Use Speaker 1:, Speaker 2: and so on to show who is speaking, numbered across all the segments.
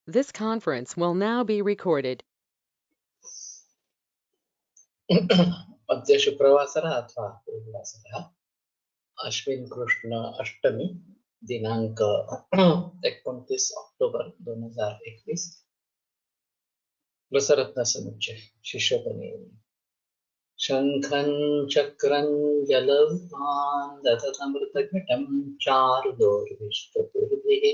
Speaker 1: This conference will now be recorded.
Speaker 2: अद्य शुक्रवासरः अथवा रविवासरः अश्विन कृष्ण अष्टमी दिनांक 29 अक्टोबर 2021 रसरत्न समुच्चय शिष्यपणे शंखं चक्रं जलपान दशतमृतघटं चारुदोर्भिष्टपुर्भिः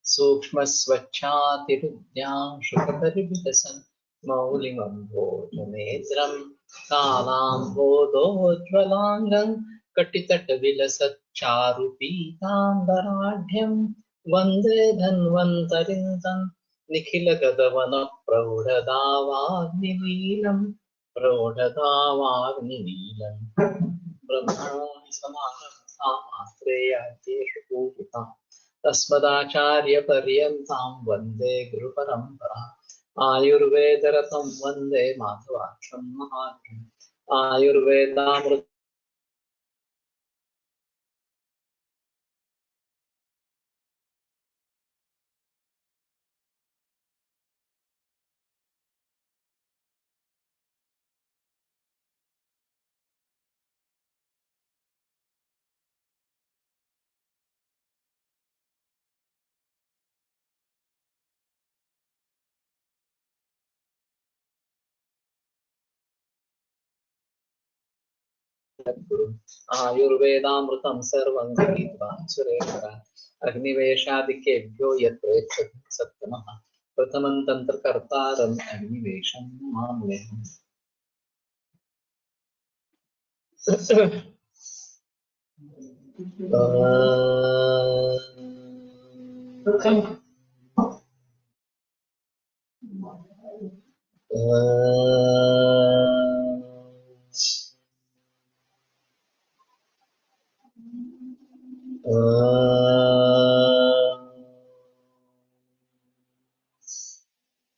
Speaker 2: सूक्ष्मस्वच्छातिरुद्यां शुकपरिविलसन् मौलिमम्भोजनेत्रं कालाम्भोदोज्ज्वलाङ्गं कटितटविलसच्चारुपीताम्बराढ्यं वन्दे धन्वन्तरिं तं निखिलगतवनप्रौढदावाग्निलीलम् प्रौढदावाग्निलीलम् ब्रह्मणो समाश्रयाद्येषु पूजिताम् तस्मदाचार्यपर्यन्तां वन्दे गुरुपरम्पराम् आयुर्वेदरतं वन्दे माधवाख्यं महात्म्यम् आयुर्वेदामृत आयुर्वेदामृतं सर्वं गृहीत्वा सुरेश्वर अग्निवेशादिकेभ्यो यत्प्रेक्षति सत्तमः प्रथमं तन्त्रकर्तारम् अग्निवेशं मामलेहम्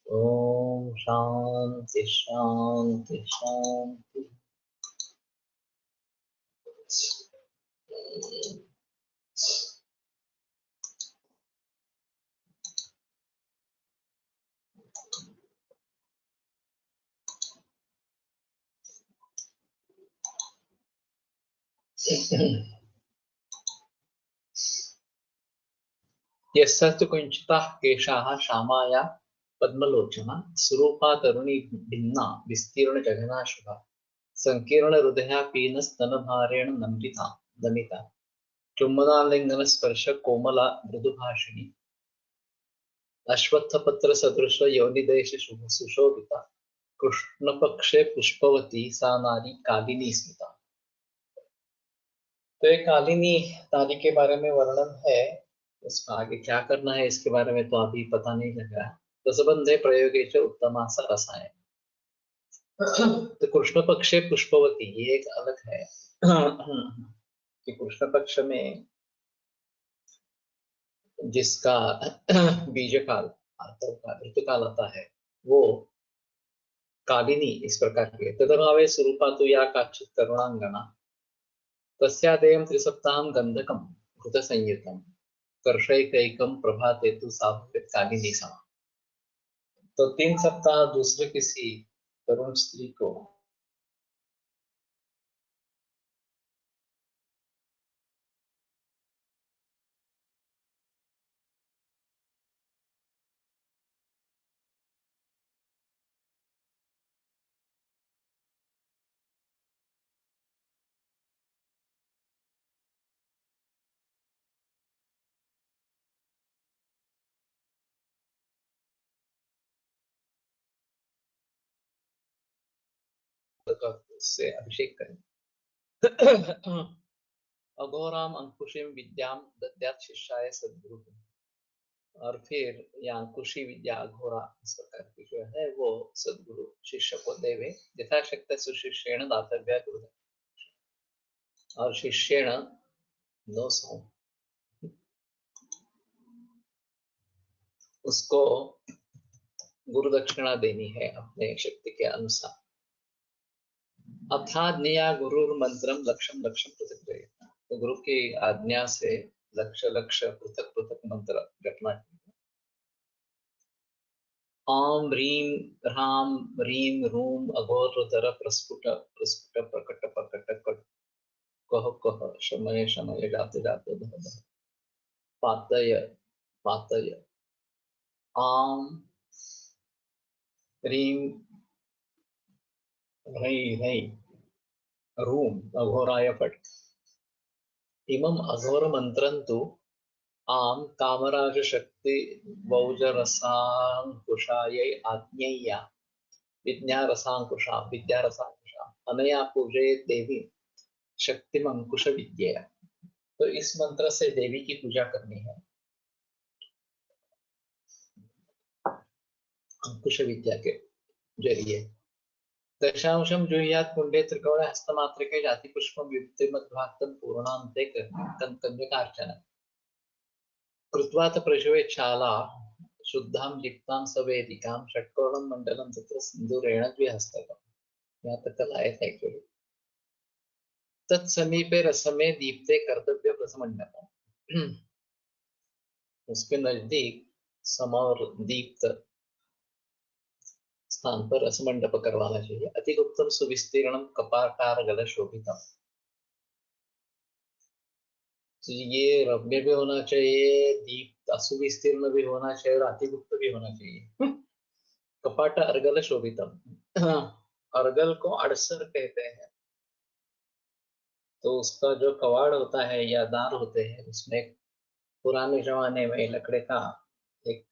Speaker 2: ओम शांति शांति शांति। यस्य कुञ्चिताः केशाः श्यामाया पद्मलोचना सुरूपा तरुणी भिन्ना विस्तीर्ण जघना शुभा संकीर्ण हृदया पीनस्तनभारेण नमिता नमिता चुम्बनालिंगन स्पर्श कोमला मृदुभाषिणी अश्वत्थपत्र सदृश योनिदेश शुभ सुशोभिता कृष्णपक्षे पुष्पवती सा नारी कालिनी स्मिता। तो ये कालिनी नारी के बारे में वर्णन है। उसका आगे क्या करना है इसके बारे में तो अभी पता नहीं लग रहा। रसबंधे प्रयोगे च उत्तमासा रसायन। तो कृष्ण पक्षे पुष्पवती ये एक अलग है कि कृष्ण पक्ष में जिसका बीजकाल ऋतुकाल आता है वो कालिनी इस प्रकार की है। तदभावे स्वरूपा तो या काचित् करुणांगना तस्यादेयं त्रिसप्ताहं गंधकं घृतसंयुतं कर्षैकैकं प्रभाते तु सा भवेत् कालिनी समा। तो 3 सप्ताह दूसरे किसी तरुण स्त्री को से अभिषेक करें। अघोराम अंकुशीं विद्याम दद्यात् शिष्याय सद्गुरु। और फिर ये अंकुशी विद्या अघोरा इस प्रकार की जो है वो सद्गुरु शिष्य को देवे यथाशक्ति सुशिष्येण दातव्या गुरु। और शिष्येण नो सौ उसको गुरु दक्षिणा देनी है अपने शक्ति के अनुसार। अर्थाज्ञया गुरुर्मंत्रम लक्ष्यम लक्ष्यम पृथक। तो गुरु की आज्ञा से लक्ष्य लक्ष्य पृथक पृथक मंत्र रटना चाहिए। आम ह्रीं ह्रां ह्रीं रूं अघोरधर प्रस्फुट प्रस्फुट प्रकट प्रकट कट कह कह शमय शमय जात जात धह धह पातय पातय आम ह्रीं ह्रै ह्रै रूं अघोराय फट इमं अघोर मंत्रं तु आम कामराज शक्ति वौजरसांकुशायै आज्ञेया विद्यारसांकुशा अनया पूजये देवी शक्तिम अंकुश विद्या। तो इस मंत्र से देवी की पूजा करनी है अंकुश विद्या के जरिए। दशांशम जुह्यात् कुंडे त्रिकोण हस्तमात्रके जाति पुष्पम विभूतिमद्भाक्तं पूर्णान्ते कंजकार्चन कृत्वात प्रशवेच्छाला शुद्धां लिप्तां सवेदिकां षट्कोणं मंडलं तत्र सिंदूरेण द्विहस्तकम्। यहाँ तक कल आए थे एक्चुअली। तत्समीपे रसमे दीप्ते कर्तव्य प्रसमंडपम, उसके नजदीक समर दीप्त स्थान पर रसमंडप करवाना चाहिए। अतिगुप्तम सुविस्तीर्णम कपाकार गल शोभितम, तो ये रम्य भी होना चाहिए, दीप्त असुविस्तीर्ण भी होना चाहिए और अतिगुप्त भी होना चाहिए। कपाट अर्गल शोभितम, अर्गल को अड़सर कहते हैं। तो उसका जो कवाड़ होता है या दार होते हैं, उसमें पुराने जमाने में लकड़े का एक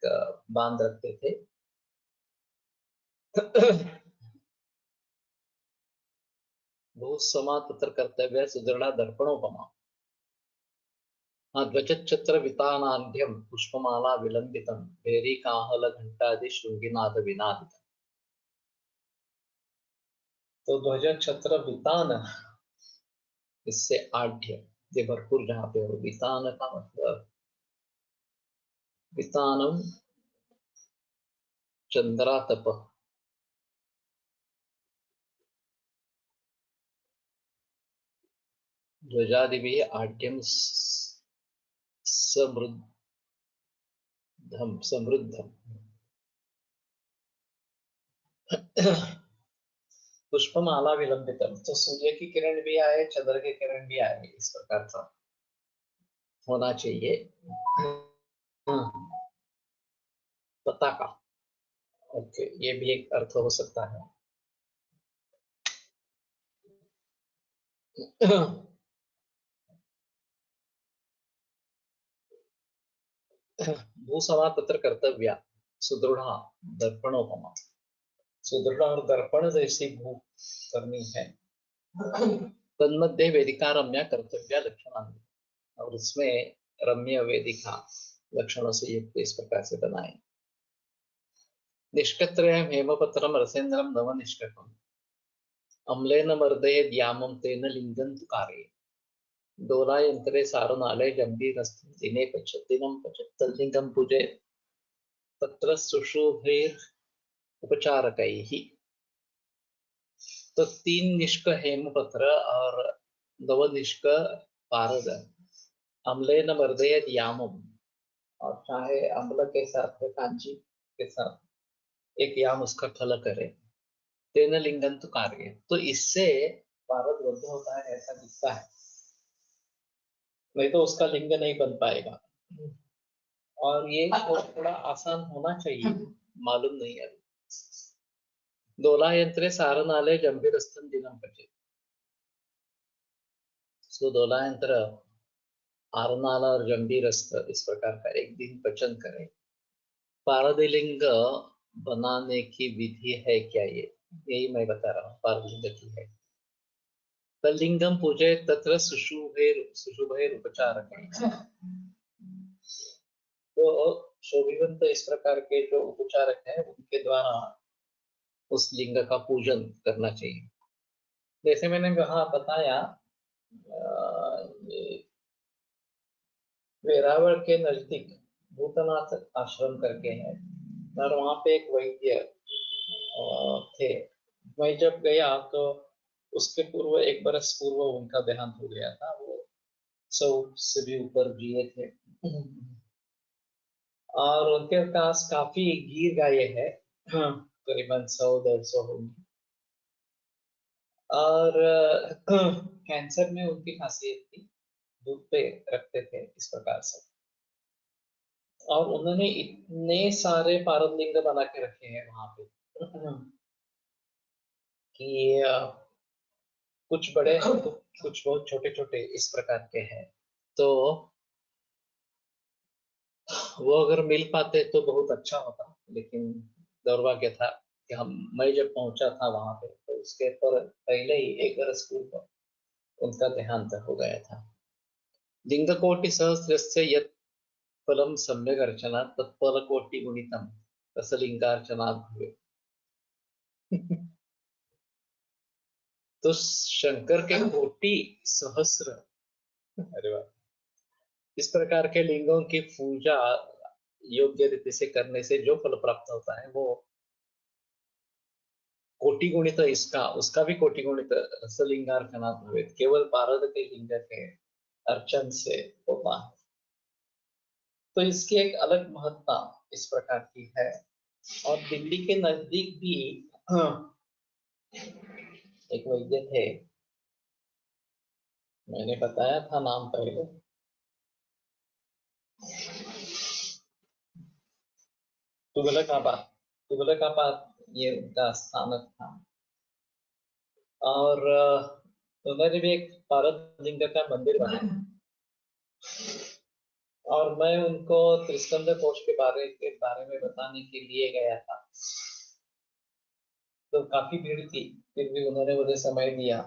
Speaker 2: बांध रखते थे। बहुत समा तत्र कर्तव्य सुदृढ़ दर्पणोपमा, ध्वजच्छत्र वितानान्ध्यम पुष्पमाला विलंबितम भेरी काहल घंटादि श्रृंगिनाद विनादितम। तो ध्वज छत्र वितान, इससे आढ़्य ये भरपूर जहाँ पे हो। वितान का मतलब वितानम चंद्रातप, ध्वजादिभिः आढ़्यम समृद्धम समृद्धम। पुष्पमाला विलंबितम, तो सूर्य की किरण भी आए, चंद्र की किरण भी आए, इस प्रकार का होना चाहिए पताका। ओके, ये भी एक अर्थ हो सकता है। भूसमा तत्र कर्तव्या सुदृढ़ दर्पणोपमा, सुदृढ़ और दर्पण जैसी भू करनी है। तन्मध्ये वेदिका रम्या कर्तव्या लक्षणान्विता, और उसमें रम्य वेदिका लक्षणों से युक्त इस प्रकार से बनाए। निष्कत्रयम् हेमपत्रम रसेन्द्रम नव निष्कटम अम्लेन मर्दयेद् यामं तेन लिंगं तु कारयेत् दोलायंत्रे सारनालय गंभीरस्थं दिने पश्यत् दिनं पश्यत् तल्लिंगं पूजयेत् तत्र सुशोभैर् उपचारकैः। तो 3 निष्क हेमपत्र और नवनिष्क पारद अम्लेन मर्दयेद् यामम, और चाहे अम्ल के साथ कांची के साथ एक याम उसका खल करे, तेन लिंगन तो कार्य, तो इससे पारद बद्ध होता है ऐसा दिखता है, नहीं तो उसका लिंग नहीं बन पाएगा। और ये थोड़ा आसान होना चाहिए, मालूम नहीं है। दोला यंत्रे सारनाले गंभीरस्थं दिनम पचे, सो दोला यंत्र आरनाला और गंभीरस्थ इस प्रकार का एक दिन पचन करे। पारदिलिंग बनाने की विधि है क्या, ये यही मैं बता रहा हूँ, पारलिंग की है। तल्लिंगम पूजे तत्र सुशुभैर उपचारक, तो शोभिवंत इस प्रकार के जो उपचारक हैं उनके द्वारा उस लिंग का पूजन करना चाहिए। जैसे मैंने कहा बताया, वेरावल के नजदीक भूतनाथ आश्रम करके है, और वहां पे एक वैद्य थे। मैं जब गया तो उसके पूर्व 1 बरस पूर्व उनका देहांत हो गया था। वो 100 से भी ऊपर जिए थे और उनके पास काफी गीर गाय है। हाँ, करीबन 100-150 होंगी। और कैंसर में उनकी खासियत थी, दूध पे रखते थे इस प्रकार से। और उन्होंने इतने सारे पारद लिंग बना के रखे हैं वहां पे कि कुछ बड़े कुछ बहुत छोटे छोटे इस प्रकार के हैं। तो वो अगर मिल पाते तो बहुत अच्छा होता, लेकिन दुर्भाग्य था कि मैं जब पहुंचा था वहां पे तो उसके पर पहले ही एक बरस पूर्व उनका देहांत हो गया था। लिंगकोटि सहस्रस्य यत् फलम सम्यक अर्चना तत्फल कोटि गुणितम रसलिंगार्चना भवेत्। तो शंकर के कोटि सहस्र, अरे वाह, इस प्रकार के लिंगों की पूजा योग्य रीति से करने से जो फल प्राप्त होता है वो कोटि गुणित इसका उसका भी कोटि गुणित रसलिंगार्चना भवेत्, केवल पारद के लिंग के अर्चन से होता है। तो इसकी एक अलग महत्ता इस प्रकार की है। और दिल्ली के नजदीक भी एक वैद्य थे, मैंने बताया था नाम पहले, तुगलकाबाद। तुगलकाबाद ये उनका स्थानक था। और उन्होंने भी एक पारद लिंग का मंदिर बनाया। और मैं उनको त्रिस्कंद कोश के बारे में बताने के लिए गया था। तो काफी भीड़ थी, फिर भी उन्होंने मुझे समय दिया।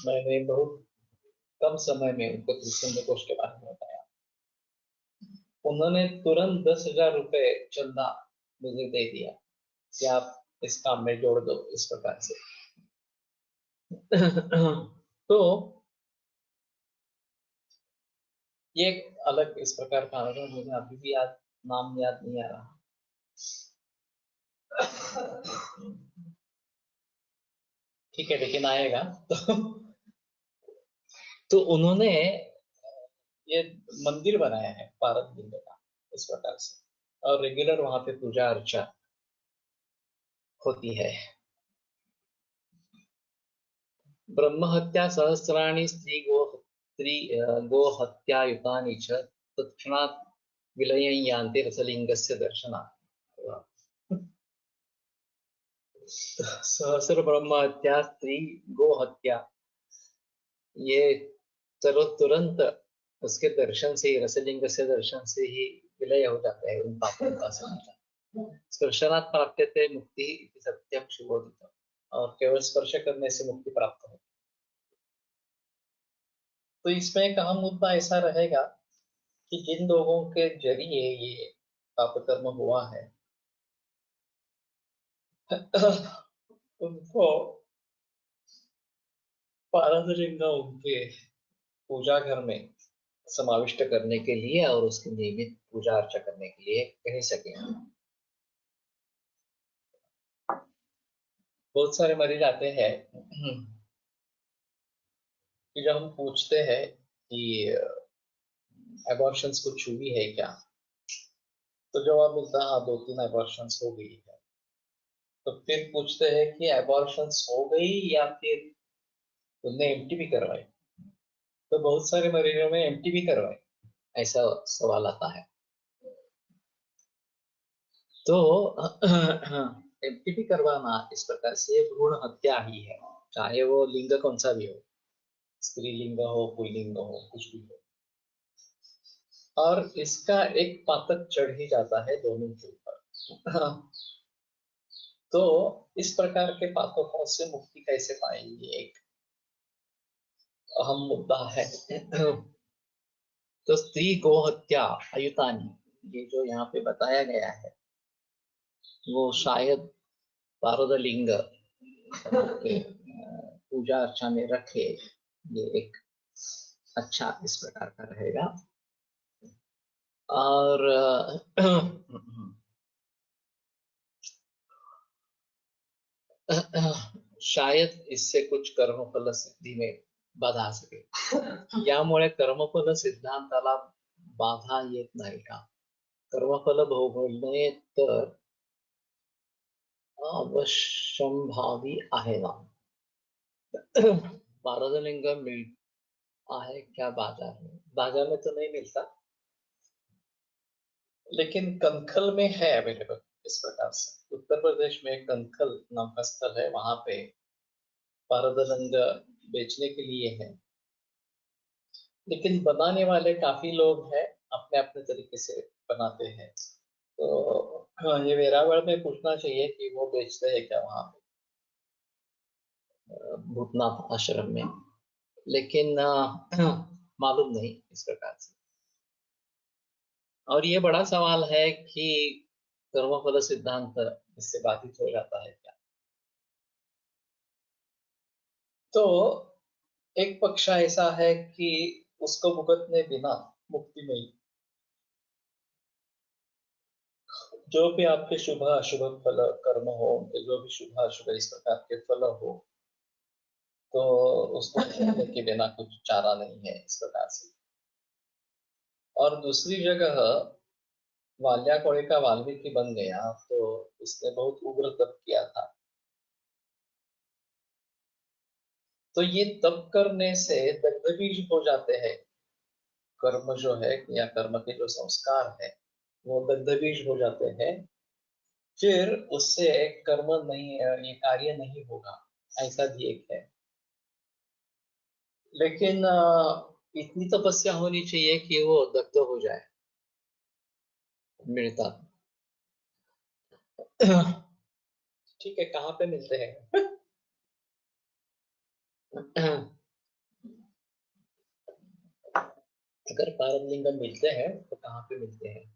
Speaker 2: मैंने बहुत कम समय में उनको त्रिस्कंद कोश के बारे में बताया। उन्होंने तुरंत 10,000 रुपए चंदा मुझे दे दिया कि आप इस काम में जोड़ दो इस प्रकार से। तो ये एक अलग इस प्रकार का अनुभव, मुझे अभी भी नाम याद नहीं आ रहा। ठीक है, लेकिन आएगा। तो उन्होंने ये मंदिर बनाया है पारद लिंग का इस प्रकार से, और रेगुलर वहां पे पूजा अर्चा होती है। ब्रह्म हत्या सहस्राणि गो हत्या युतानि च तत्क्षणात् विलयं यान्ति रसलिंगस्य दर्शनात्। सहस्र ब्रह्म हत्या, स्त्री गो हत्या, ये तुरंत उसके दर्शन से ही, रसलिंग से दर्शन से ही विलय हो जाता है उन पापों का समाचार। स्पर्शनात् प्राप्यते मुक्ति इति सत्यम शुभोदितम, और केवल स्पर्श करने से मुक्ति प्राप्त होती। तो इसमें एक अहम मुद्दा ऐसा रहेगा कि जिन लोगों के जरिए ये पाप कर्म हुआ है उनको पारद लिंग उनके पूजा घर में समाविष्ट करने के लिए और उसकी नियमित पूजा अर्चा करने के लिए कह सके। बहुत सारे मरीज आते हैं कि जब हम पूछते हैं कि एबॉर्शंस कुछ हुई है क्या, तो जवाब मिलता है हाँ 2-3 एबॉर्शंस हो गई है। तो फिर पूछते हैं कि एबॉर्शंस हो गई या फिर तुमने एमटी भी करवाई। तो बहुत सारे मरीजों में एमटी भी करवाई, ऐसा सवाल आता है। तो एमटी भी करवाना इस प्रकार से भ्रूण हत्या ही है, चाहे वो लिंग कौन सा भी हो, स्त्रीलिंग हो पुल्लिंग हो कुछ भी हो। और इसका एक पातक चढ़ ही जाता है दोनों के ऊपर। तो इस प्रकार के पातकों से मुक्ति कैसे पाएंगे, एक अहम मुद्दा है। तो स्त्री गो हत्या अयुतानी, ये जो यहाँ पे बताया गया है वो शायद पारद लिंग के पूजा अर्चा में रखे, ये एक अच्छा इस प्रकार का रहेगा। और शायद इससे कुछ कर्मफल सिद्धी में बाधा आ सके। यामुळे कर्मफल सिद्धांताला बाधा येत नाही का? कर्मफल भोगवणे तर अवश्यंभावी आहे ना. पारदलिंग मिल आहे क्या बाजार में? बाजार में तो नहीं मिलता, लेकिन कनखल में है अवेलेबल. इस प्रकार से उत्तर प्रदेश में कनखल नाम का स्थल है, वहां पे पारदलिंग बेचने के लिए है, लेकिन बनाने वाले काफी लोग हैं, अपने अपने तरीके से बनाते हैं. तो हाँ, ये वेरावल में पूछना चाहिए कि वो बेचते हैं क्या वहां पे भूतनाथ आश्रम में, लेकिन मालूम नहीं इस प्रकार से. और ये बड़ा सवाल है कि कर्मफल सिद्धांत इससे बाधित हो जाता है क्या. तो एक पक्ष ऐसा है कि उसको भुगतने बिना मुक्ति नहीं. जो भी आपके शुभ अशुभ फल कर्म हो, उनके जो भी शुभ अशुभ इस प्रकार के फल हो, तो उसको भुगतने के बिना कुछ चारा नहीं है इस प्रकार से. और दूसरी जगह वाल्याकोड़े का वाल्मीकि बन गया, तो उसने बहुत उग्र तप किया था. तो ये तप करने से दग्धबीज हो जाते हैं. कर्म जो है या कर्म के जो संस्कार है वो दग्धबीज हो जाते हैं. फिर उससे कर्म नहीं, ये कार्य नहीं होगा, ऐसा भी एक है. लेकिन इतनी तपस्या होनी चाहिए कि वो दग्ध हो जाए, मिलता. ठीक है, कहाँ पे मिलते हैं? अगर पारमलिंगम मिलते हैं तो कहाँ पे मिलते हैं?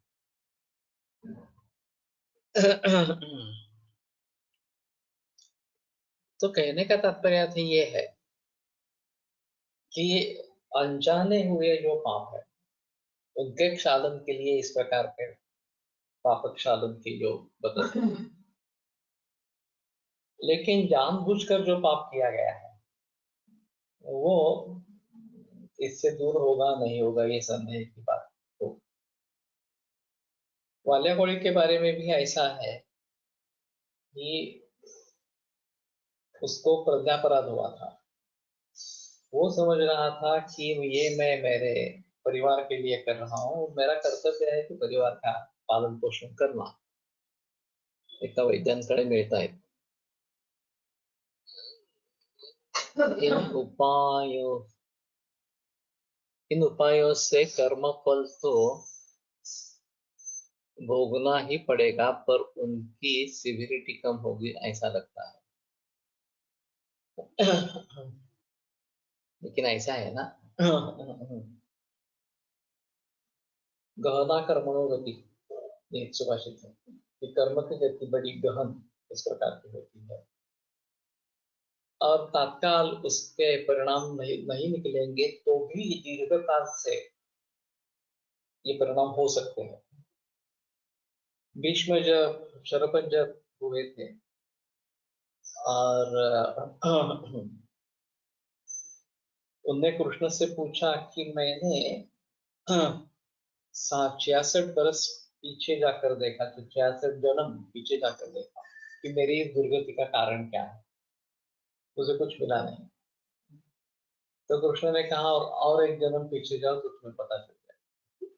Speaker 2: तो कहने का तात्पर्य तो ये है कि अनजाने हुए जो पाप है उनके क्षालन के लिए इस प्रकार के पाप क्षालन की जो बदलते हैं. लेकिन जानबूझकर जो पाप किया गया है वो इससे दूर होगा नहीं होगा, ये संदेह की बात. तो वाल्याकोड़ी के बारे में भी ऐसा है कि उसको प्रज्ञापराध हुआ था. वो समझ रहा था कि ये मैं मेरे परिवार के लिए कर रहा हूँ, मेरा कर्तव्य है कि परिवार का पालन पोषण करना. एका वैद्यांकडे मिळत आहेत. इन उपायों इन उपायों से कर्म फल तो भोगना ही पड़ेगा, पर उनकी सिविरिटी कम होगी ऐसा लगता है. लेकिन ऐसा है ना. गहना कर्मणो गति, ये एक सुभाषित है कि कर्म की गति बड़ी गहन इस प्रकार की होती है, और तत्काल उसके परिणाम नहीं निकलेंगे तो भी दीर्घकाल से ये परिणाम हो सकते हैं. बीच में जब शरपंज जब हुए थे और उनने कृष्ण से पूछा कि मैंने 66 बरस पीछे जाकर देखा, तो 66 जन्म पीछे जाकर देखा कि मेरी इस दुर्गति का कारण क्या है, मुझे कुछ मिला नहीं. तो कृष्ण ने कहा और एक जन्म पीछे जाओ तो तुम्हें पता चल जाए.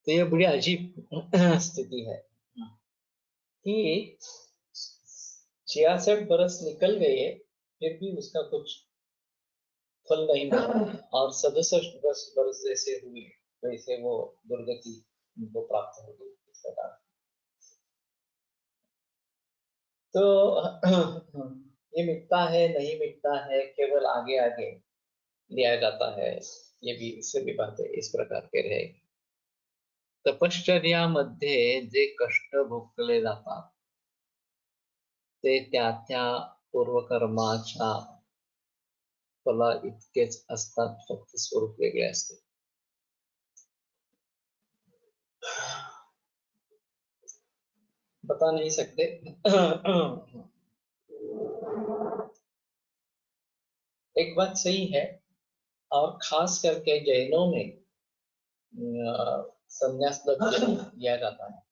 Speaker 2: तो ये बड़ी अजीब स्थिति है कि 66 बरस निकल गए फिर भी उसका कुछ फल नहीं मिला, और 67 बरस जैसे हुए वैसे वो दुर्गति उनको प्राप्त हो गई इस प्रकार. तो ये मिटता है नहीं मिटता है, केवल आगे आगे लिया जाता है, ये भी इससे भी बातें इस प्रकार के रहे. तपश्चर्यामध्ये जे कष्ट भोगले जातात ते त्या त्या पूर्वकर्माच्या फला इतकेच असतात, फक्त स्वरूप वेगळे असते. बता नहीं सकते. एक बात सही है, और खास करके जैनों में संन्यास दिया जाता है.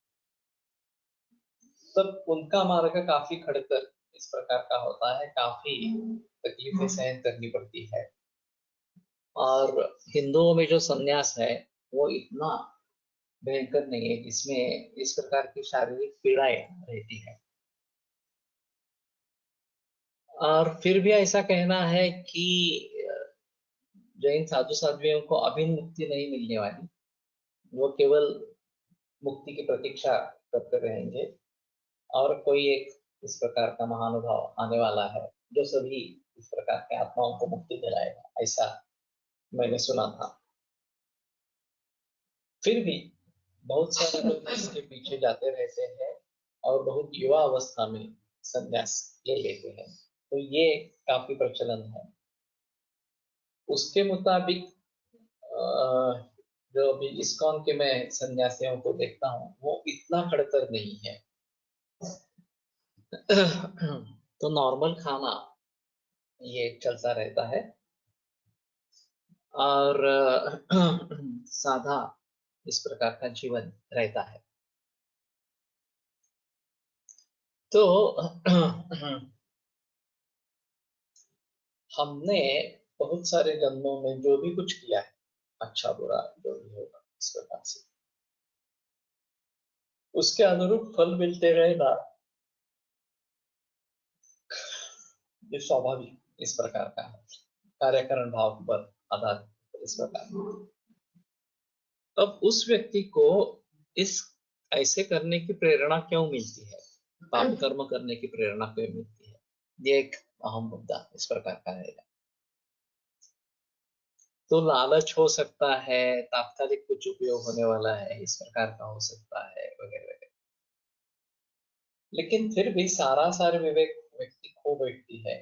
Speaker 2: तब उनका मार्ग काफी खड़तर इस प्रकार का होता है, काफी तकलीफें सहन करनी पड़ती है। और हिंदुओं में जो संन्यास है वो इतना भयंकर नहीं है, जिसमें इस प्रकार की शारीरिक पीड़ाएं रहती है। और फिर भी ऐसा कहना है कि जैन साधु साध्वियों को अभिन्न मुक्ति नहीं मिलने वाली, वो केवल मुक्ति की प्रतीक्षा करते रहेंगे, और कोई एक इस प्रकार का महानुभाव आने वाला है जो सभी इस प्रकार के आत्माओं को मुक्ति दिलाएगा, ऐसा मैंने सुना था। फिर भी बहुत सारे लोग इसके पीछे जाते रहते हैं और बहुत युवा अवस्था में संन्यास ले लेते हैं, तो ये काफी प्रचलन है। उसके मुताबिक जो अभी इस्कॉन के मैं सन्यासियों को देखता हूँ वो इतना खड़तर नहीं है। तो नॉर्मल खाना ये चलता रहता है, और सादा इस प्रकार का जीवन रहता है। तो हमने बहुत सारे जन्मों में जो भी कुछ किया है, अच्छा बुरा जो भी होगा इस प्रकार से, उसके अनुरूप फल मिलते रहेगा, ये स्वाभाविक इस प्रकार का है, कार्यकरण भाव पर आधारित इस प्रकार। अब उस व्यक्ति को इस ऐसे करने की प्रेरणा क्यों मिलती है, पाप कर्म करने की प्रेरणा क्यों मिलती है, ये एक अहम मुद्दा इस प्रकार का रहेगा। तो लालच हो सकता है, तात्कालिक कुछ उपयोग होने वाला है इस प्रकार का हो सकता है, वगैरह वगैरह। लेकिन फिर भी सारे विवेक व्यक्ति खो बैठती है,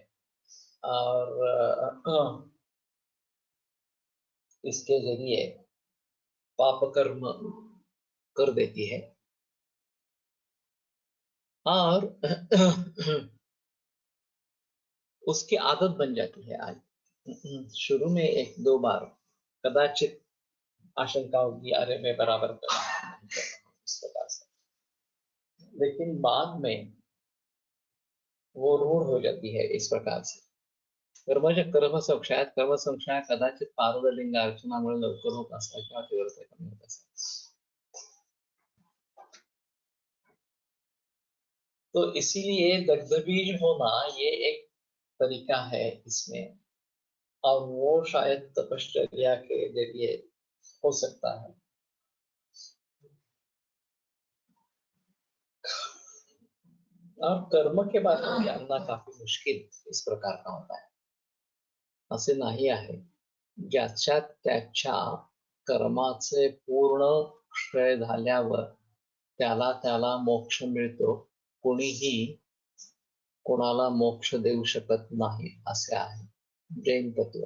Speaker 2: और इसके जरिए पाप कर्म कर देती है। और उसकी आदत बन जाती है। आज शुरू में एक दो बार कदाचित आशंका होगी, अरे मैं बराबर कर रहा हूं, इस प्रकार से, लेकिन बाद में वो रूढ़ हो जाती है इस प्रकार से। कर्म संशय कदाचित पारुलिंग अर्चनामुळे लवकर होत असा किंवा तीव्रता कमी होत असा। तो इसीलिए दग्धबीज होना ये एक तरीका है इसमें, और वो शायद तपश्चर्या के जरिए हो सकता है। और कर्म के बारे में जानना काफी मुश्किल इस प्रकार का होता है। असे नाही आहे, ज्याच्या त्याच्या कर्माचे पूर्ण क्षय झाल्यावर त्याला त्याला मोक्ष मिळतो, कोणीही कोणाला मोक्ष देऊ शकत नाही, असे आहे जैन तत्व।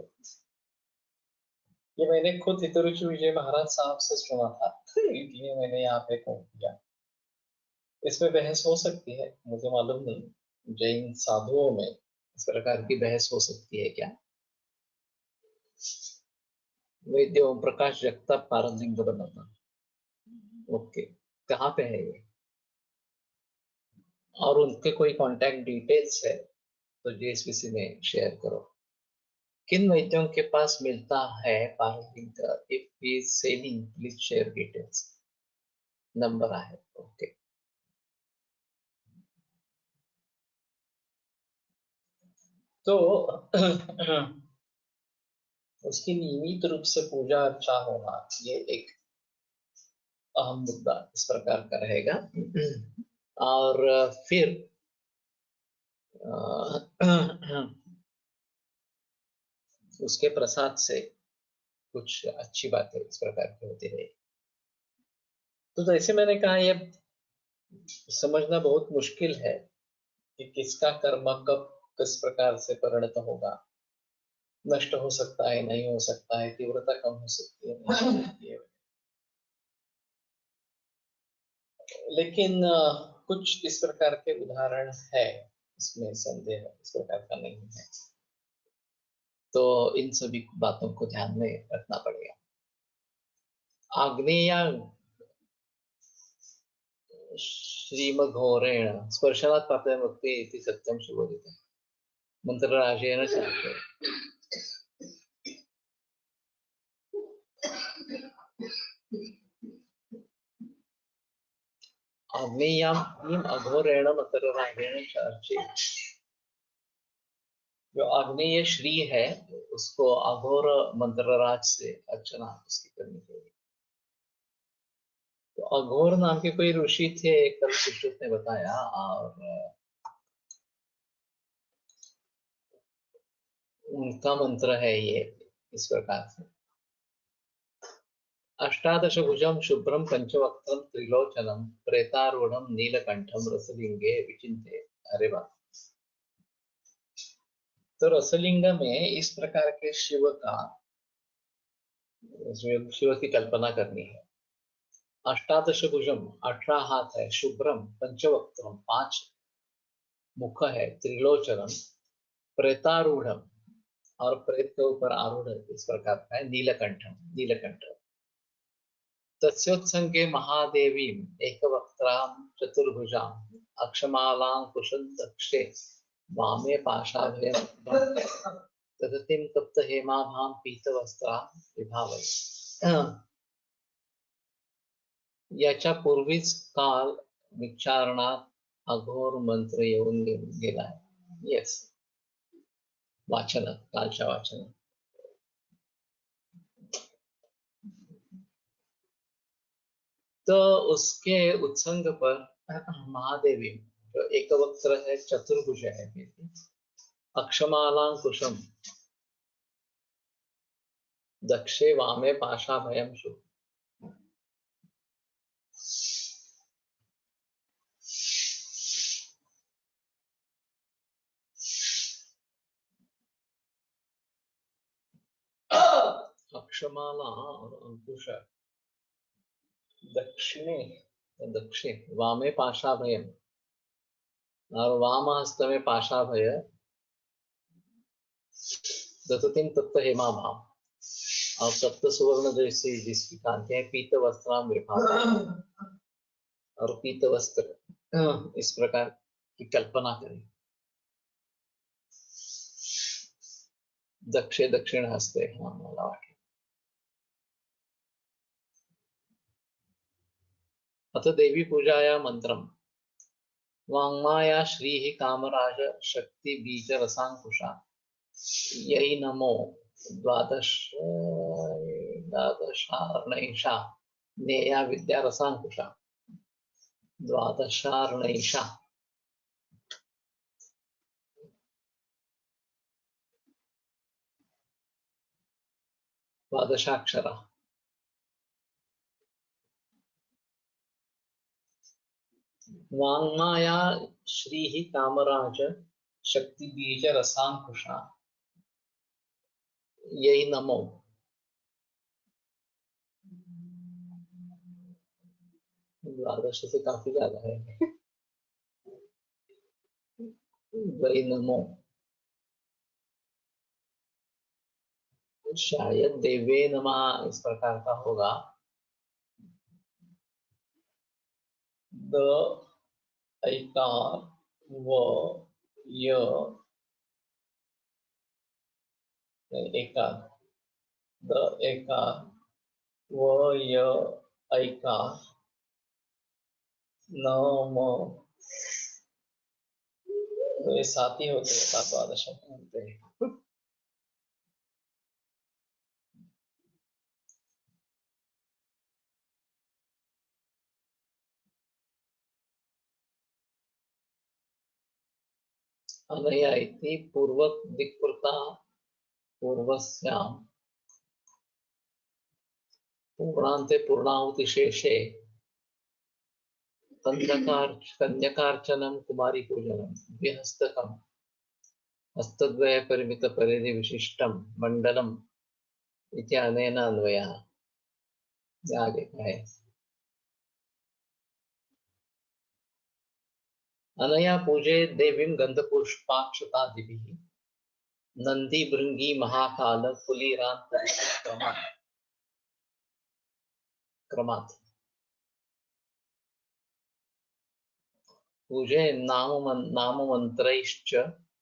Speaker 2: ये मैंने खुद हितरुचि विजय महाराज साहब से सुना था, इसलिए मैंने यहाँ पे कह दिया। इसमें बहस हो सकती है, मुझे मालूम नहीं जैन साधुओं में इस प्रकार की बहस हो सकती है क्या। वैद्य ओम प्रकाश जगताप पारलिंग बनाना, ओके, कहाँ पे है ये, और उनके कोई कांटेक्ट डिटेल्स है तो जेएसपीसी में शेयर करो। किन वैद्यों के पास मिलता है पारलिंग, if he is selling please share details, number आहे, ओके। तो उसकी नियमित रूप से पूजा अर्चा होना ये एक अहम मुद्दा इस प्रकार का रहेगा। और फिर उसके प्रसाद से कुछ अच्छी बातें इस प्रकार की होती रही। तो जैसे मैंने कहा, ये समझना बहुत मुश्किल है कि किसका कर्म कब किस प्रकार से परिणत होगा, नष्ट हो सकता है, नहीं हो सकता है, तीव्रता कम हो सकती है, नहीं हो सकती है। लेकिन कुछ इस प्रकार के उदाहरण है, इसमें संदेह इस प्रकार का नहीं है। तो इन सभी बातों को ध्यान में रखना पड़ेगा। आग्नेय श्रीमघोरेण स्पर्शनात् प्राप्ते मुक्ति इति सत्यं सुबोधितम् मंत्रराजेन चाप्ते आग्नेयाम नीम अघोरेण मंत्रराजेन चार्चे। जो आग्नेय श्री है उसको अघोर मंत्रराज से अर्चना उसकी करनी चाहिए। तो अघोर नाम के कोई ऋषि थे, कल सुश्रुत ने बताया, और उनका मंत्र है ये इस प्रकार से। अष्टादश भुजम शुभ्रम पंचवक्त्रम त्रिलोचनम प्रेतारूढ़म नीलकंठम रसलिंगे विचिन्ते। अरे वाह! तो रसलिंग में इस प्रकार के शिव का, शिव की कल्पना करनी है। अष्टादश भुजम 18 हाथ है, शुभ्रम पंचवक्त्रम 5 मुख है, त्रिलोचनम प्रेतारूढ़म और प्रेत के ऊपर आरूढ़ इस प्रकार का है, नीलकंठम नीलकंठ। तस्योत्संगे महादेवी एकवक्त्रां चतुर्भुजां अक्षमालां कुशलदक्षे वामे पाशाभयं तदतिं तप्त हेमाभां पीतवस्त्रां विभावय। याच्या पूर्वीच काल विचारणात अघोर मंत्र येऊन गेलाय। येस, वाचनात, कालच्या वाचनात। तो उसके उत्संग पर महादेवी जो एक वक्त्र है, चतुर्भुज है, अक्षमालांकुशम दक्षे वामे पाशाभयम शु। अक्षमाला और अंकुश दक्षिणे दक्षिण वामे पाशाभयम और वाम हस्त में पाशाभय दततिम तप्त हेमाभाम और सप्त सुवर्ण जैसी जिसकी कांतियां पीत वस्त्राम विभाग और पीत वस्त्र इस प्रकार की कल्पना करें। दक्षे दक्षिण हस्ते, हाँ मला वाटलं। अथ देवी पूजाया मंत्रम वाङ्माया श्रीः कामराज शक्ति बीज रसांकुशा यही नमो द्वादशार्णैषा नेया विद्या रसांकुशा द्वादशार्णैषा द्वादशाक्षरा। वाङ्माया श्रीः कामराज शक्ति बीज रसांकुशा यही नमो। द्वादश से काफी ज्यादा है। यही नमो शायद देवे नमः इस प्रकार का होगा। द ऐकार व य एकार, द एकार व य ऐकार नम, तो ये साथ ही होते हैं, द्वादश होते हैं। अनया इति पूर्वक दिक्कृता पूर्वस्यां पूर्णान्ते पूर्णाहुति शेषे कन्यकार्चनं कुमारी पूजनं द्विहस्तकं हस्तद्वय परिमित परिधि विशिष्टं मंडलम इति अनेन अन्वयः। आगे का है अनया पूजे देवीं गंधपुष्पाक्षतादिभिः नंदी भृंगी महाकाल कुलीरांत क्रमात् पूजे नाम मंत्रैश्च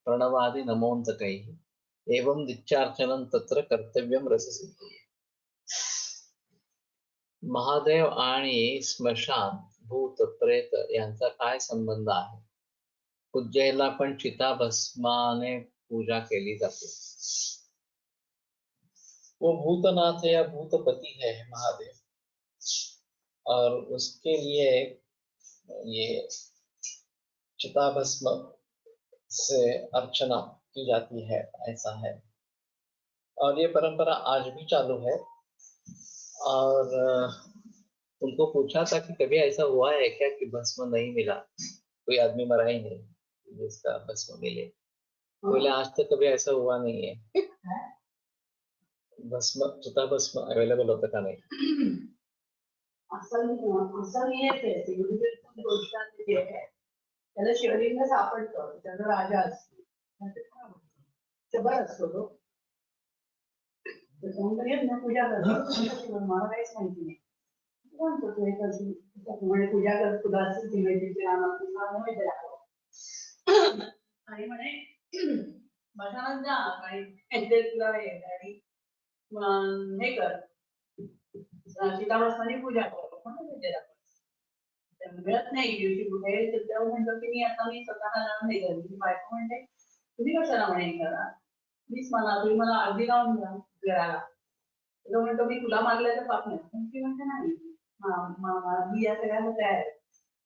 Speaker 2: प्रणवादि नमोन्तकैः एवं नित्यार्चनं तत्र कर्तव्यं रससिद्धिये. महादेव आणि स्मशान, भूत, प्रेत यांचा काय संबंध आहे? उज्जैनला पण चिताभस्माने पूजा केली जाते. वो भूतनाथ या भूतपति है महादेव, और उसके लिए ये चिताभस्म से अर्चना की जाती है, ऐसा है. और ये परंपरा आज भी चालू है. और उनको पूछा था कि कभी ऐसा हुआ है क्या कि भस्म नहीं मिला, कोई आदमी मरा ही नहीं जिसका भस्म मिले. बोले आज तक कभी ऐसा हुआ नहीं है. भस्म, चिताभस्म अवेलेबल होता का नहीं.
Speaker 3: असं येते त्याला शिवलिंग सापडतं, त्याचा राजा असतो, शबर असतो तो. त्याच्यामुळे पूजा करतो. मला काहीच माहिती नाही. म्हणतो तो एक म्हणे पूजा कर, तुला माहिती दाखव. आणि म्हणे मठात जा आणि तुला आणि हे कर, सीताभस्माने पूजा कर म्हणून मिळत नाही दिवशी कुठे. तेव्हा म्हणतो की मी स्वतः लावून नाही करत. मी बायको म्हणते तुम्ही कशाला म्हणे करा, मीच मला तुम्ही मला अर्धी लावून द्या घराला. तो म्हणतो मी तुला मागल्या तर पाप नाही. ती म्हणते नाही मी या सगळ्यांना तयार आहे.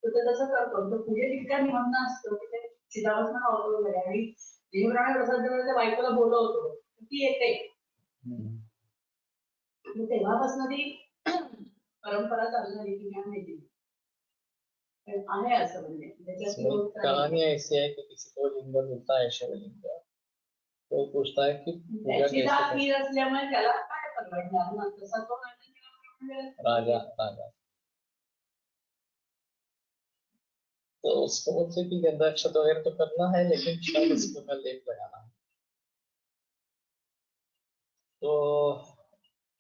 Speaker 3: तर ते तसं करतो. तो पूजेत इतका निमंत्रण असतो की ते सीताभस्म आवडतो वगैरे. आणि नेहमीप्रमाणे प्रसाद त्या बायकोला बोलवतो, ती येते. तेव्हापासून ती परंपरा चालू झाली की काय माहिती आहे असं. म्हणजे
Speaker 2: कहानी ऐसी है कि किसी को लिंग मिलता है शिवलिंग, तो पूछता है कि
Speaker 3: खीर असल्यामुळे त्याला काय परवडणार ना, तसा तो
Speaker 2: राजा. तो उसको बोलते कि गंधा अक्षत वगैरह तो करना है, लेकिन चिताभस्म का लेप लगाना है. तो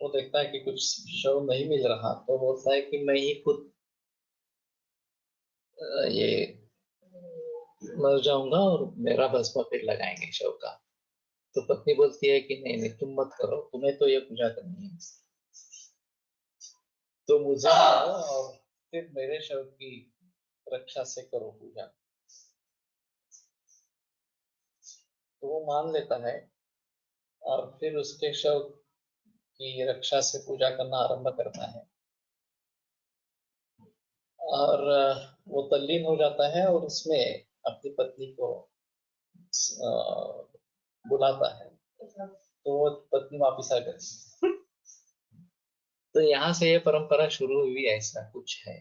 Speaker 2: वो देखता है कि कुछ शव नहीं मिल रहा, तो बोलता है कि मैं ही खुद ये मर जाऊंगा और मेरा भस्म फिर लगाएंगे शव का. तो पत्नी बोलती है कि नहीं तुम मत करो, तुम्हें तो ये पूजा करनी है, तो मुझे करो और फिर मेरे शव की रक्षा से करो पूजा. तो वो मान लेता है और फिर उसके शव की रक्षा से पूजा करना आरंभ करता है. और वो तल्लीन हो जाता है और उसमें अपनी पत्नी को बुलाता है. तो वो पत्नी वापिस आ गई. तो यहाँ से ये परंपरा शुरू हुई, ऐसा कुछ है.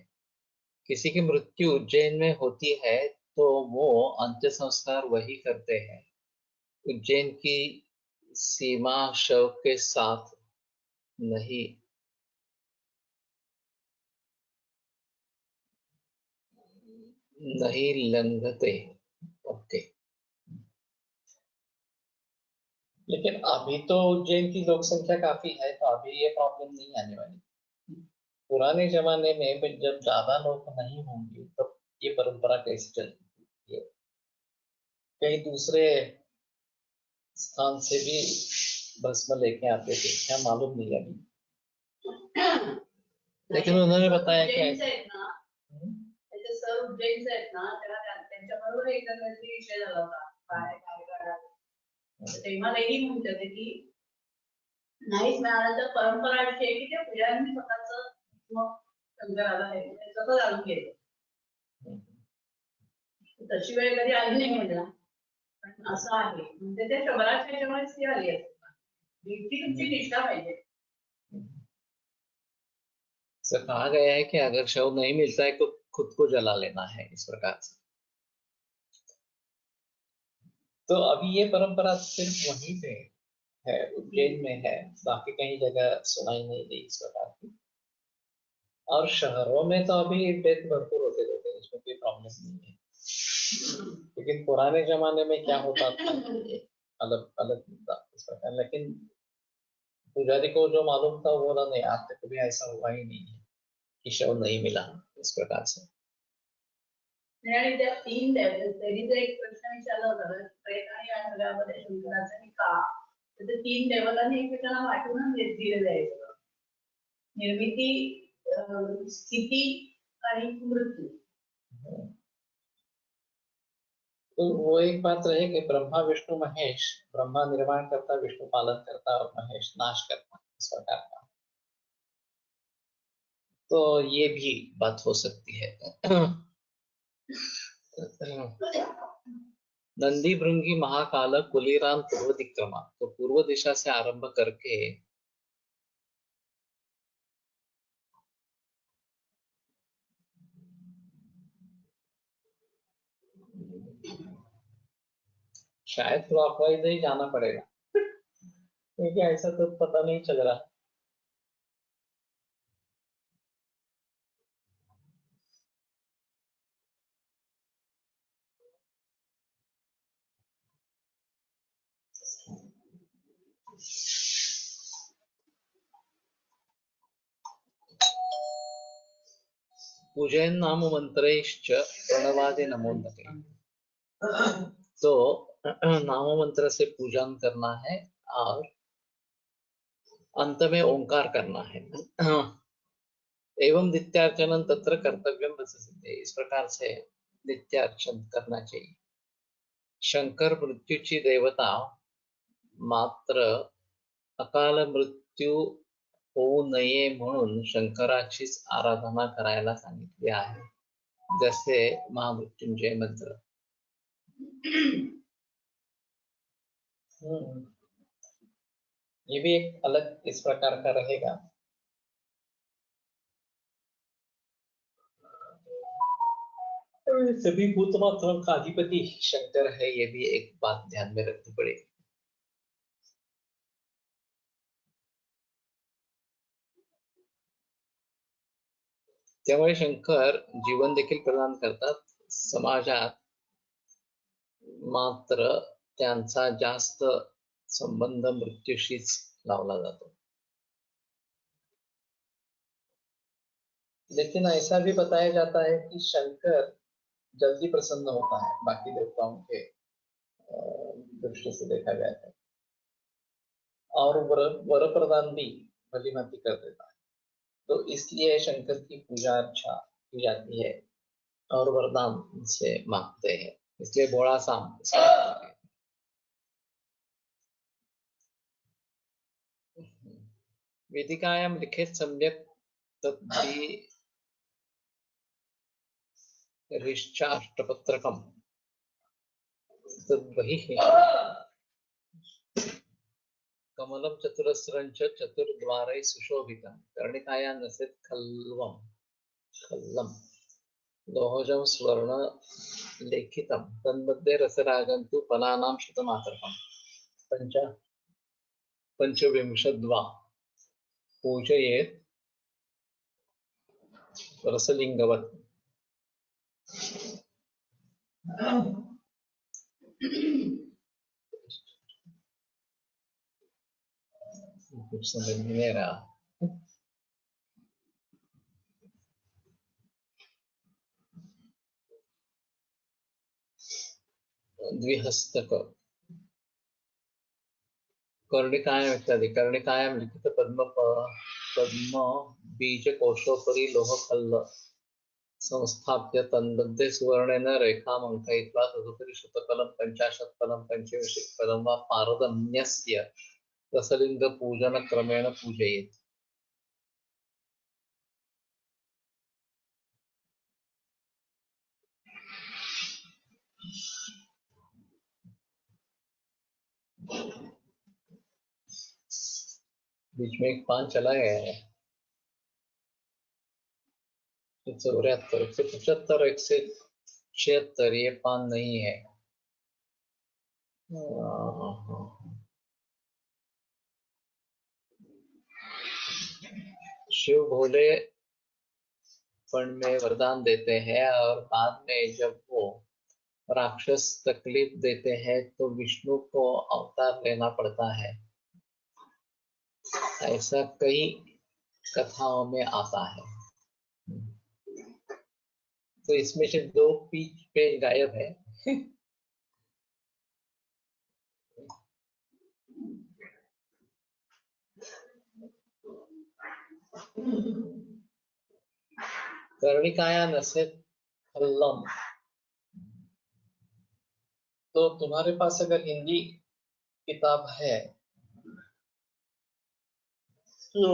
Speaker 2: किसी की मृत्यु उज्जैन में होती है तो वो अंत्य संस्कार वही करते हैं. उज्जैन की सीमा शव के साथ नहीं लंघते. ओके. लेकिन अभी तो उज्जैन की लोक संख्या काफी है, तो अभी ये प्रॉब्लम नहीं आने वाली. पुराने जमाने में जब ज्यादा लोग नहीं होंगे तब ये परंपरा कैसे चलती. कई दूसरे स्थान से भी भस्म लेके आते थे, क्या मालूम नहीं अभी. लेकिन उन्होंने बताया कि
Speaker 3: सर उज्जैनचे आहेत ना, त्यांच्याबरोबर एकदा काहीतरी विषय झाला होता काय तेव्हा तेही म्हणत होते की नाहीच मिळालं तर परंपरा अशी आहे की त्या पुजाऱ्यांनी स्वतःच शंकराला स्वतः जाणून घ्यायचं. तशी वेळ कधी आली नाही म्हणला, पण असं आहे. म्हणजे त्या शंभराच्या ह्याच्यामुळेच ती आली असते. तुमची निष्ठा पाहिजे.
Speaker 2: से कहा गया है कि अगर शव नहीं मिलता है तो खुद को जला लेना है, इस प्रकार से. तो अभी ये परंपरा सिर्फ वहीं पे है, उज्जैन में है, बाकी कहीं जगह सुनाई नहीं दी इस प्रकार की. और शहरों में तो अभी डेथ भरपूर होते रहते हैं, इसमें कोई प्रॉब्लम नहीं है. लेकिन पुराने जमाने में क्या होता था अलग अलग इस प्रकार. लेकिन पुजारी को जो मालूम था वो बोला नहीं, आज तक कभी ऐसा हुआ ही नहीं है कि शव नहीं मिला इस प्रकार से.
Speaker 3: आणि त्या 3 त्यांनी जर एक प्रश्न विचारला होता ना, प्रेत आणि या सगळ्यामध्ये शंकराचं आणि का? तर ते 3 देवतांनी एकमेकांना वाटूनच दिलेलं आहे सगळं. निर्मिती, स्थिती आणि मृत्यू.
Speaker 2: तो वो एक बात रहे कि ब्रह्मा विष्णु महेश, ब्रह्मा निर्माण करता, विष्णु पालन करता और महेश नाश करता, इस प्रकार का। तो ये भी बात हो सकती है। नंदी भृंगी महाकाल कुलीराम पूर्व दिक्रमा, तो पूर्व दिशा से आरंभ करके शायद क्लॉकवाइज ही जाना पड़ेगा, क्योंकि ऐसा तो पता नहीं चल रहा। पूजयन नाम मंत्रेश्च प्रणवादि नमोन्नते, तो नाम मंत्र से पूजन करना है और अंत में ओंकार करना है। एवं नित्यार्चन तत्र कर्तव्यम प्रसिद्धे, इस प्रकार से नित्यार्चन करना चाहिए। शंकर मृत्यूची देवता, मात्र अकाल मृत्यू होऊ नये म्हणून शंकराचीच आराधना करायला सांगितली आहे, जैसे महामृत्युंजय मंत्र। ये भी एक अलग इस प्रकार का रहेगा। सभी भूत मात्राओं का अधिपति शंकर है, ये भी एक बात ध्यान में रखनी पड़ेगी। त्यामुळे शंकर जीवन देखील प्रदान करतात, समाजात मात्र त्यांचा जास्त संबंध मृत्यूशीच लावला जातो। लेकिन ऐसा भी बताया जाता है कि शंकर जल्दी प्रसन्न होता है बाकी देवताओं के दृष्टि से देखा गया है, और वर प्रदान भी भली भांति कर देता है। तो इसलिए शंकर की पूजा अर्चा की जाती है और वरदान से मांगते हैं, इसलिए भोला साम। वेदिकायां लिखित सम्यक तद्वि ऋश्चाष्टपत्रकम् तद्वहि कमलं चतुरस्रंच चतुर्द्वारै सुशोभितं, कर्णिकायां नसेत् खल्लं लोहजं स्वर्ण लेखितं, तन्मध्ये रसरागं तु फलानां शतमात्रकम्, पंचविंशद्वा पूजयेत् रसलिंगवत्। कुछ समझ नहीं आ रहा। द्विहस्तक कर्णिकायां इत्यादि, कर्णिकायां लिखित पद्म बीज कोशोपरि लोहखल्ल संस्थाप्य तन्मध्ये सुवर्णेन रेखामङ्कयित्वा तदुपरि शतफलं पंचाशत्फलं पंचविंशतिफलं वा पारदन्यस्य रसलिंगपूजनक्रमेण पूजयेत्। बीच में एक पान चला गया है, 174, 175, 176, ये पान नहीं है। शिव भोले पण में वरदान देते हैं और बाद में जब वो राक्षस तकलीफ देते हैं तो विष्णु को अवतार लेना पड़ता है, ऐसा कई कथाओं में आता है। तो इसमें से 2 पेज गायब है। कर्णिकाया नसे खल्लम। तो तुम्हारे पास अगर हिंदी किताब है तो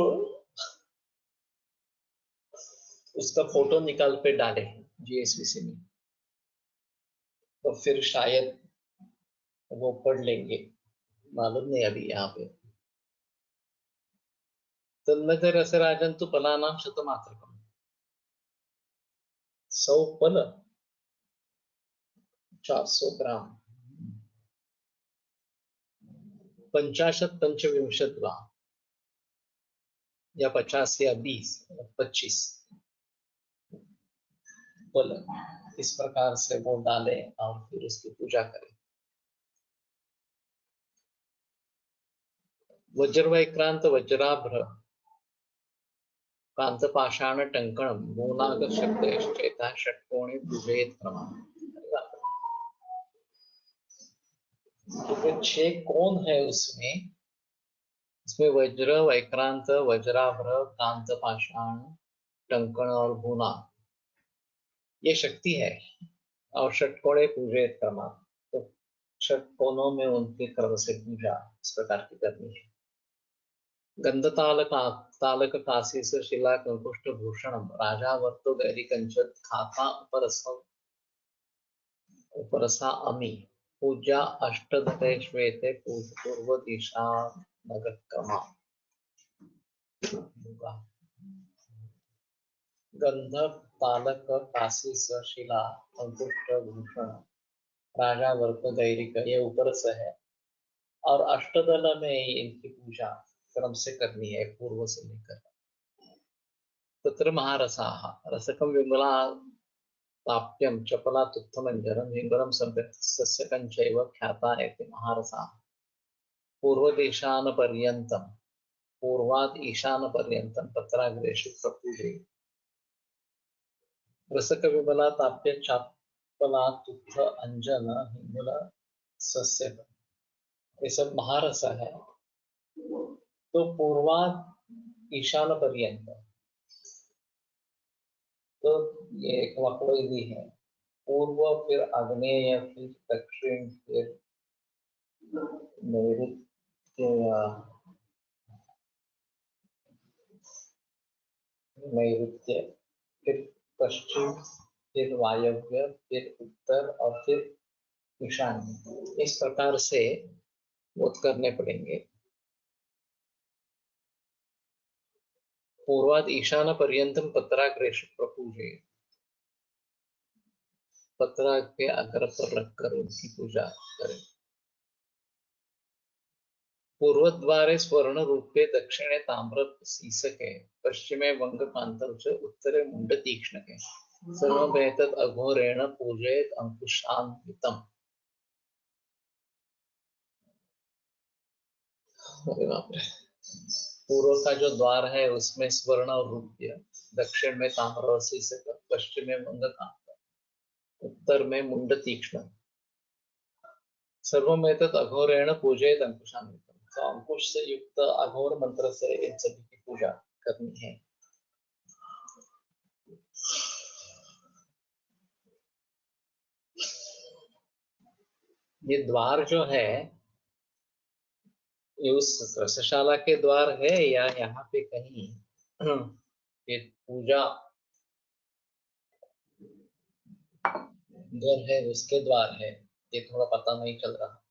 Speaker 2: उसका फोटो निकाल पे डाले जीएसवीसी में, तो फिर शायद वो पढ़ लेंगे, मालूम नहीं अभी यहाँ पे। तन्नगर रसराजंतु फलानां शतमात्रकम्। 100 फल 400 ग्राम 50 पंचविंशत वा या 50 या 25 फल, इस प्रकार से वो डाले और फिर उसकी पूजा करें। वज्रवैक्रांत वज्राभ्र कांत पाषाण टंकणम मूलाग शब्देश्चेता षट्कोणे पूजयेत क्रमः। तो 6 कौन है उसमें? इसमें वज्र वैक्रांत वज्राभ्र कांत पाषाण टंकण और भूना ये शक्ति है, और षटकोणे पूजयेत क्रमः, तो षटकोणों में उनके क्रम से पूजा इस प्रकार की करनी है। गंध तालक काशीस शिला कंकुष्ट भूषणम राजा वर्तो गैरी कंचत खाता उपरसा अमी पूजा अष्टदते श्वेते पूर्व दिशा नगत क्रमा। गंध तालक काशीस शिला कंकुष्ट भूषण राजा वर्त दैरिक ये उपरस है, और अष्टदल में इनकी पूजा क्रम से करनी है पूर्व से लेकर। तत्र महारसाः रसकं विमला ताप्यं चपला तुत्थमंजरं हिंगरं सस्यकं चैव ख्याता इति महारसाः पूर्वात् ईशानपर्यन्तं पत्राग्रेषु प्रपूजयेत्। रसक विमला ताप्य चपला तुत्थ अंजन हिंगुल सस्यक ये सब महारस है। तो पूर्वाद ईशान पर्यंत, तो ये एक वक्रोक्ति है। पूर्व फिर आग्नेय फिर दक्षिण फिर नैऋत्य फिर पश्चिम फिर वायव्य फिर उत्तर और फिर ईशान्य, इस प्रकार से वो करने पड़ेंगे। पूर्वाद ईशान पर्यंतम पत्राग्रेषु प्रपूजयेत्, पत्रा के अग्र पर रखकर उनकी पूजा करें। पूर्व द्वारे स्वर्ण रूपे दक्षिणे ताम्र सीसके पश्चिमे वंग कांतम च उत्तरे मुंड तीक्ष्णके सर्वमेतत् अघोरेण पूजयेत् अंकुशान्वितम्। पूर्व का जो द्वार है उसमें स्वर्ण और रूप्य, दक्षिण में ताम्र और सीसक, पश्चिम में वंग कांत, उत्तर में मुंड तीक्ष्ण, सर्वमेतत् अघोरेण पूजयेत् अंकुशान्वितम्। तो अंकुश से युक्त अघोर मंत्र से इन सभी की पूजा करनी है। ये द्वार जो है ये उस रसशाला के द्वार है या यहाँ पे कहीं ये पूजा घर है उसके द्वार है, ये थोड़ा पता नहीं चल रहा।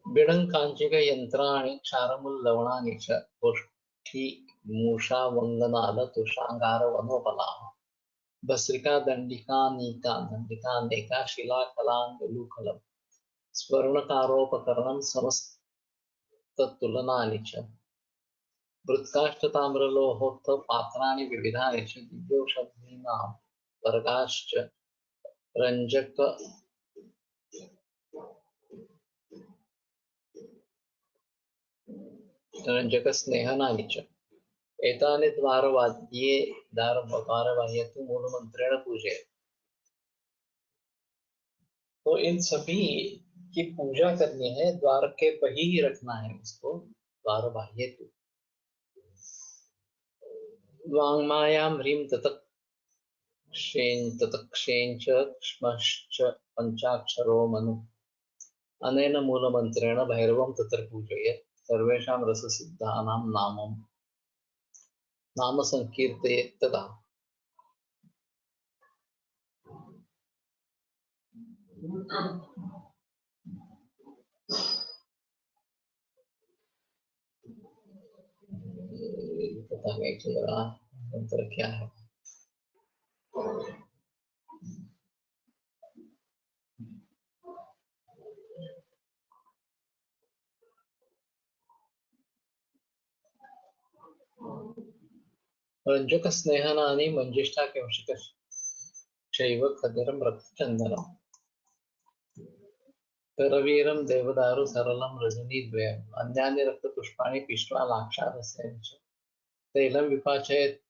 Speaker 2: बिडं कांचिक यंत्राणि क्षारमुल्लवणानि च गोष्ठी मूषा वंदनाद तुषांगार वनोपलाः भस्रिका दंडिका नीका दंडिका नेका शिला कलांगुलूखलम् स्वर्णकारोपकरणं समस्ततुलनानि च वृत्काष्ठताम्रलोहोत्थ पात्राणि विविधानि च दिव्यौषधीनां वर्गाश्च रंजक रञ्जकस्नेहनानि च एतानि द्वारबाह्ये तु मूलमंत्रेण पूजयेत्। तो इन सभी की पूजा करनी है, द्वार के बही ही रखना है उसको, द्वार बाह्य तु। वाङ्मायां ह्रीं ततक्षें च क्ष्मश्च पंचाक्षरो मनु अनेन मूलमंत्रेण भैरवं तत्र पूजयेत्। सर्वेषां रससिद्धानां नाम संकीर्तयेत् तदा। पता नहीं चल रहा मंत्र क्या है। रञ्जकस्नेहनानि मञ्जिष्ठाकिंशकश्चैव खदिरं रक्तचन्दनम् करवीरं देवदारु सरलं रजनीद्वयम् अन्यानि रक्तपुष्पाणि पिष्ट्वा लाक्षारसेन च तैलं विपाचयेत्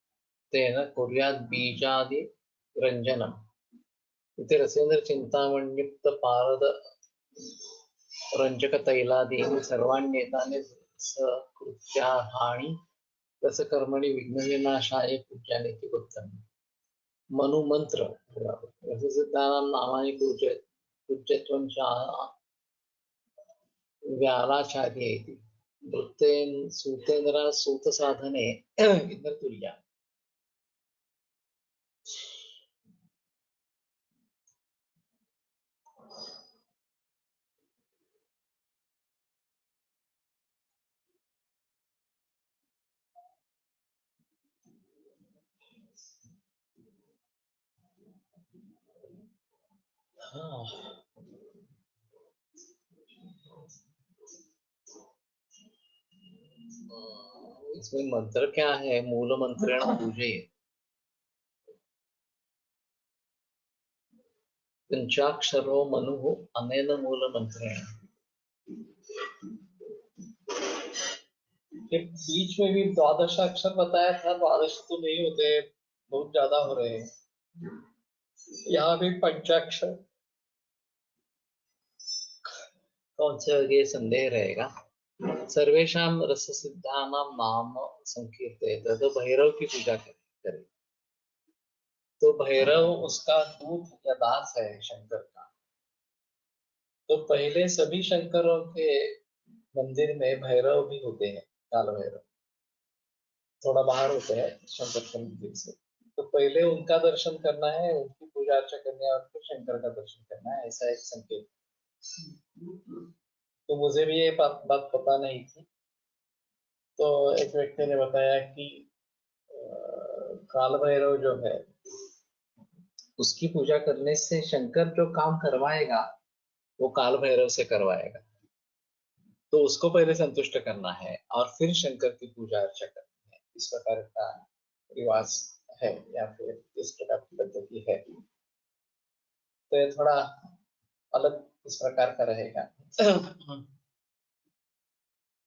Speaker 2: तेन कुर्यात् बीजादिरञ्जनम् इति रसेन्द्रचिन्तामण्युक्तपारद रञ्जकतैलादीनि सर्वाण्येतानि सकृत्याहानि रसकर्मणि विघ्नविनाशाय पूज्यानि इति उक्तम्। मनुमन्त्र रससिद्धानां नामानि पूज्यत्वं च व्यालाचार्य इति वृत्तेन सूतेन्द्र सूतसाधने इंद्रतुल्या। हाँ। इसमें मंत्र क्या है? मूल मंत्रेण पूजयेत्। पंचाक्षरो मनुः अनेन मूल मंत्रेण। बीच में भी 12 अक्षर बताया था, 12 तो नहीं होते, बहुत ज्यादा हो रहे हैं। यहाँ भी पंचाक्षर कौन से ये संदेह रहेगा। सर्वेषां रससिद्धानां नाम संकीर्तयेत्, तो भैरव की पूजा करें। तो भैरव उसका दूत या दास है शंकर का। तो पहले सभी शंकरों के मंदिर में भैरव भी होते हैं, काल भैरव थोड़ा बाहर होते हैं शंकर के मंदिर से। तो पहले उनका दर्शन करना है, उनकी पूजा अर्चा करनी है और फिर शंकर का दर्शन करना है, ऐसा एक संकेत। तो मुझे भी ये बात पता नहीं थी। तो एक व्यक्ति ने बताया कि काल भैरव जो है उसकी पूजा करने से शंकर जो काम करवाएगा वो काल भैरव से करवाएगा। तो उसको पहले संतुष्ट करना है और फिर शंकर की पूजा अर्चा करनी है। इस प्रकार का रिवाज है या फिर इस प्रकार की पद्धति है। तो ये थोड़ा अलग इस प्रकार का रहेगा।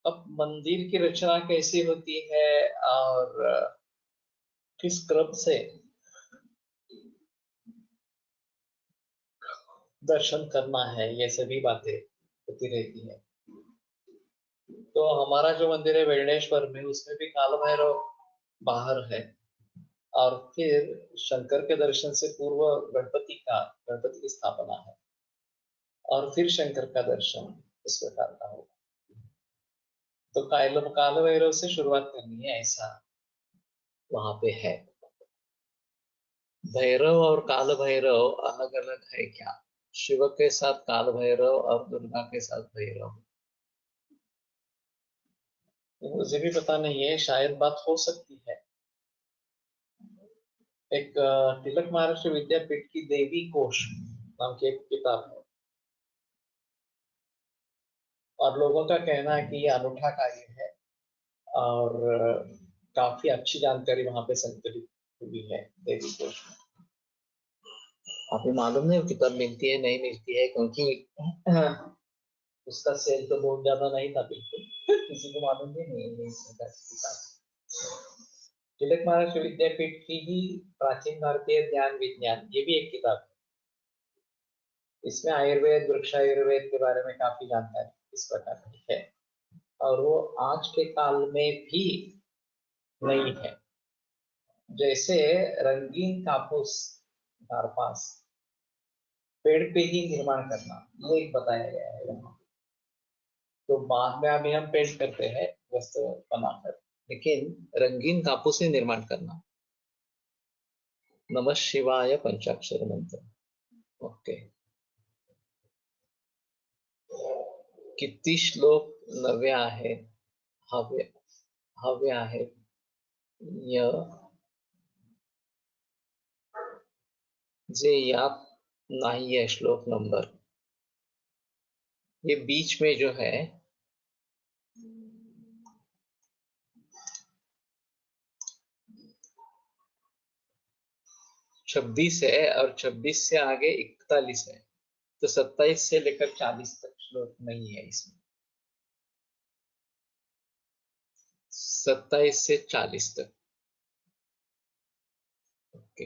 Speaker 2: अब मंदिर की रचना कैसी होती है और किस क्रम से दर्शन करना है, ये सभी बातें होती रहती है। तो हमारा जो मंदिर है वेणेश्वर में, उसमें भी काल भैरव बाहर है और फिर शंकर के दर्शन से पूर्व गणपति की स्थापना है और फिर शंकर का दर्शन इस प्रकार का होगा। तो काल भैरव से शुरुआत करनी है, ऐसा वहां पे है। भैरव और काल भैरव अलग अलग है क्या? शिव के साथ काल भैरव और दुर्गा के साथ भैरव, मुझे भी पता नहीं है, शायद बात हो सकती है। एक तिलक महाराष्ट्र विद्यापीठ की देवी कोश नाम की एक किताब है और लोगों का कहना है कि ये अनूठा कार्य है और काफी अच्छी जानकारी वहां पे संकलित हुई है देवी कोश में। अभी मालूम नहीं किताब मिलती है नहीं मिलती है, क्योंकि उसका सेल तो बहुत ज्यादा नहीं था, बिल्कुल किसी को मालूम भी नहीं है इस प्रकार की किताब। तिलक महाराष्ट्र विद्यापीठ की ही प्राचीन भारतीय ज्ञान विज्ञान, ये भी एक किताब है। इसमें आयुर्वेद, वृक्ष आयुर्वेद के बारे में काफी जानकारी इस प्रकार की है, और वो आज के काल में भी नहीं है। जैसे रंगीन कापूस, कार्पास, पेड़ पे ही निर्माण करना, ये एक बताया गया है यहाँ। तो बाद में अभी हम पेंट करते हैं वस्त्र बनाकर, लेकिन रंगीन कापूस से निर्माण करना। नमः शिवाय पंचाक्षर मंत्र। ओके, किती श्लोक नवे आहेत, हवे आहेत, जे याद नहीं है श्लोक नंबर। ये बीच में जो है छब्बीस है, और 26 से आगे 41 है, तो 27 से लेकर 40 तक श्लोक नहीं है इसमें। 27 से 40 तक। ओके,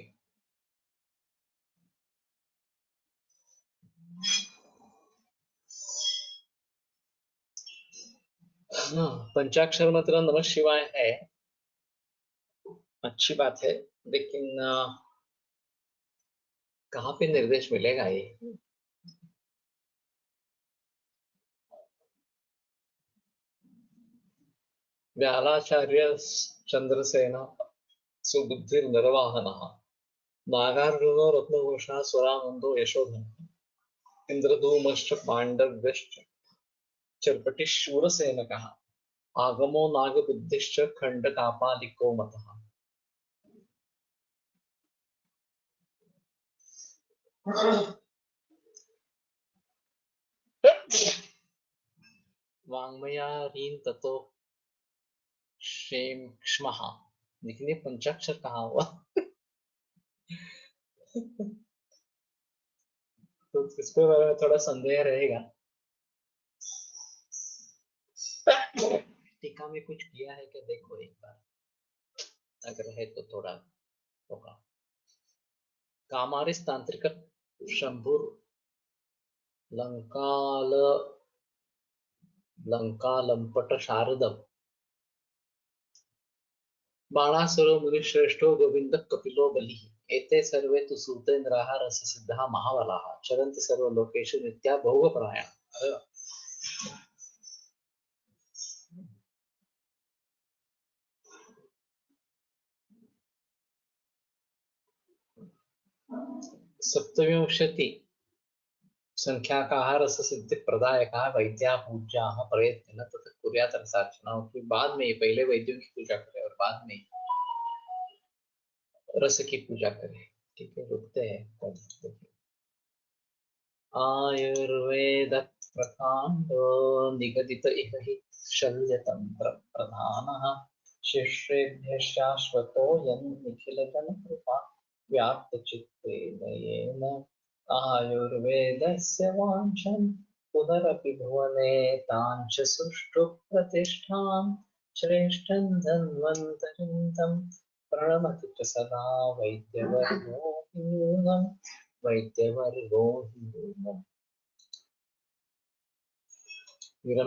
Speaker 2: हाँ, पंचाक्षर मंत्र नमः शिवाय है, अच्छी बात है, लेकिन कहाँ पे निर्देश मिलेगा ये? व्यालाचार्य चंद्रसेन सुबुद्धिर निर्वाहनः, नागार्जुनो रत्नघोषः स्वरानंदो यशोधनः, इंद्रधूमश्च पांडव्यश्च चर्पटिः शूरसेनकः, आगमो नागबुद्धिश्च खंडकापालिको मतः। वाङ्मयारीन् ततो क्षेमः, लेकिन ये पंचाक्षर कहाँ हुआ? तो इसके बारे में थोड़ा संदेह रहेगा। टीका में कुछ किया है क्या, देखो एक बार, अगर है तो थोड़ा होगा। कामारिस तांत्रिक शंभुर लंकाल लंकालंपट शारदम, बाणासुरो मुनिश्रेष्ठो गोविंद कपिलो बलिः, एते सर्वे तु सूतेन्द्राः रससिद्धाः महाबलाः, चरन्ति सर्वलोकेषु नित्या भोगपरायणाः। सप्तविंशति संख्याकाः रससिद्धिप्रदायकाः वैद्याः पूज्याः प्रयत्नेन ततः कुर्यात् रसार्चना। बाद में पहले वैद्यों की पूजा करें और बाद में रस की पूजा करें। ठीक है, रुकते हैं। आयुर्वेद प्रकांडो निगदित इह हि शल्यतंत्र प्रधानः, शिष्येभ्यः शाश्वतो यन् निखिल जन कृपा व्याप्त चित्तेन, आयुर्वेदस्य वाञ्छन् पुनरपि भुवने ताञ्च सुष्ठु प्रतिष्ठां, श्रेष्ठं धन्वन्तरिं तं प्रणमति च सदा वैद्यवर्गो हि न्यूनम्।